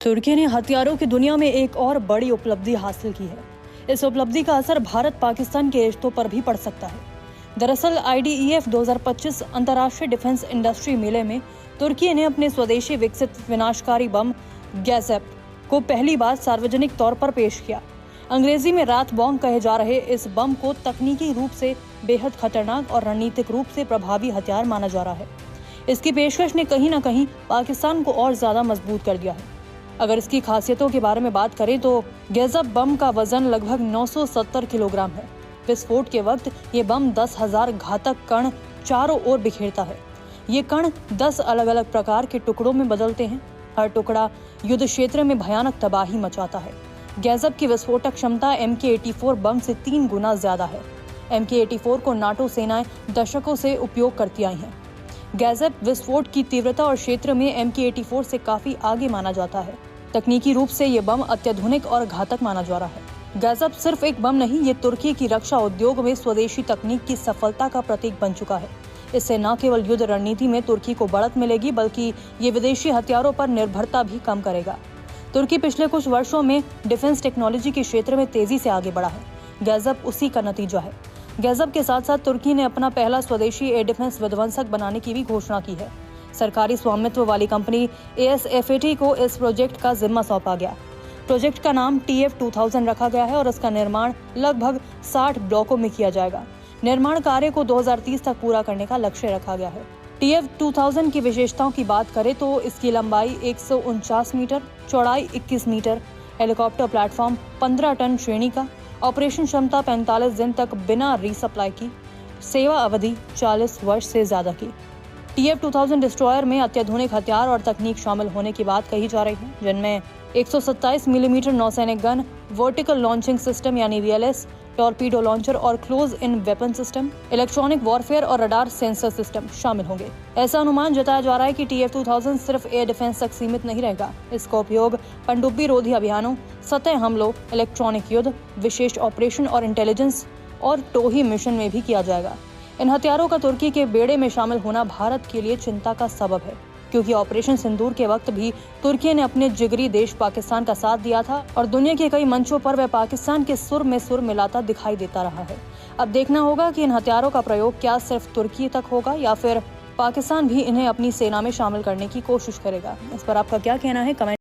तुर्की ने हथियारों की दुनिया में एक और बड़ी उपलब्धि हासिल की है। इस उपलब्धि का असर भारत पाकिस्तान के रिश्तों पर भी पड़ सकता है। दरअसल IDEF 2025 अंतर्राष्ट्रीय डिफेंस इंडस्ट्री मेले में तुर्की ने अपने स्वदेशी विकसित विनाशकारी बम गैज़ेप को पहली बार सार्वजनिक तौर पर पेश किया। अंग्रेजी में रात बॉम्ब कहे जा रहे इस बम को तकनीकी रूप से बेहद खतरनाक और रणनीतिक रूप से प्रभावी हथियार माना जा रहा है। इसकी पेशकश ने कहीं न कहीं पाकिस्तान को और ज्यादा मजबूत कर दिया है। अगर इसकी खासियतों के बारे में बात करें तो गैज़ेप बम का वजन लगभग 970 किलोग्राम है। विस्फोट के वक्त ये बम 10,000 घातक कण चारों ओर बिखेरता है। ये कण 10 अलग अलग प्रकार के टुकड़ों में बदलते हैं। हर टुकड़ा युद्ध क्षेत्र में भयानक तबाही मचाता है। गैज़ेप की विस्फोटक क्षमता MK-84 बम से 3 गुना ज्यादा है। MK-84 को नाटो सेनाएं दशकों से उपयोग करती आई हैं। गैज़ेप विस्फोट की तीव्रता और क्षेत्र में MK-84 से काफी आगे माना जाता है। तकनीकी रूप से ये बम अत्याधुनिक और घातक माना जा रहा है। गैज़ेप सिर्फ एक बम नहीं, ये तुर्की की रक्षा उद्योग में स्वदेशी तकनीक की सफलता का प्रतीक बन चुका है। इससे न केवल युद्ध रणनीति में तुर्की को बढ़त मिलेगी, बल्कि ये विदेशी हथियारों पर निर्भरता भी कम करेगा। तुर्की पिछले कुछ वर्षों में डिफेंस टेक्नोलॉजी के क्षेत्र में तेजी से आगे बढ़ा है। गैज़ेप उसी का नतीजा है। गैज़ेप के साथ साथ तुर्की ने अपना पहला स्वदेशी एयर डिफेंस विध्वंसक बनाने की भी घोषणा की है। सरकारी स्वामित्व वाली कंपनी ASFAT को इस प्रोजेक्ट का जिम्मा सौंपा गया। प्रोजेक्ट का नाम TF-2000 रखा गया है और इसका निर्माण लगभग 60 ब्लॉकों में किया जाएगा। निर्माण कार्य को 2030 तक पूरा करने का लक्ष्य रखा गया है। TF-2000 की विशेषताओं की बात करें तो इसकी लंबाई 149 मीटर, चौड़ाई 21 मीटर, हेलीकॉप्टर प्लेटफॉर्म 15 टन श्रेणी का, ऑपरेशन क्षमता 45 दिन तक बिना रीसप्लाई की, सेवा अवधि 40 वर्ष से ज्यादा की। TF-2000 डिस्ट्रॉयर में अत्याधुनिक हथियार और तकनीक शामिल होने की बात कही जा रही है, जिनमें 127 मिलीमीटर नौसैनिक गन, वर्टिकल लॉन्चिंग सिस्टम यानी VLS, टॉर्पीडो लॉन्चर और close in weapon system, electronic warfare और रडार सेंसर सिस्टम शामिल होंगे। ऐसा अनुमान जताया जा रहा है कि TF-2000 सिर्फ एयर डिफेंस तक सीमित नहीं रहेगा। इसका उपयोग पनडुब्बी रोधी अभियानों, सतह हमलों, इलेक्ट्रॉनिक युद्ध, विशेष ऑपरेशन और इंटेलिजेंस और टोही मिशन में भी किया जाएगा। इन हथियारों का तुर्की के बेड़े में शामिल होना भारत के लिए चिंता का सबब है, क्योंकि ऑपरेशन सिंदूर के वक्त भी तुर्की ने अपने जिगरी देश पाकिस्तान का साथ दिया था और दुनिया के कई मंचों पर वह पाकिस्तान के सुर में सुर मिलाता दिखाई देता रहा है। अब देखना होगा कि इन हथियारों का प्रयोग क्या सिर्फ तुर्की तक होगा या फिर पाकिस्तान भी इन्हें अपनी सेना में शामिल करने की कोशिश करेगा। इस पर आपका क्या कहना है? कमेंट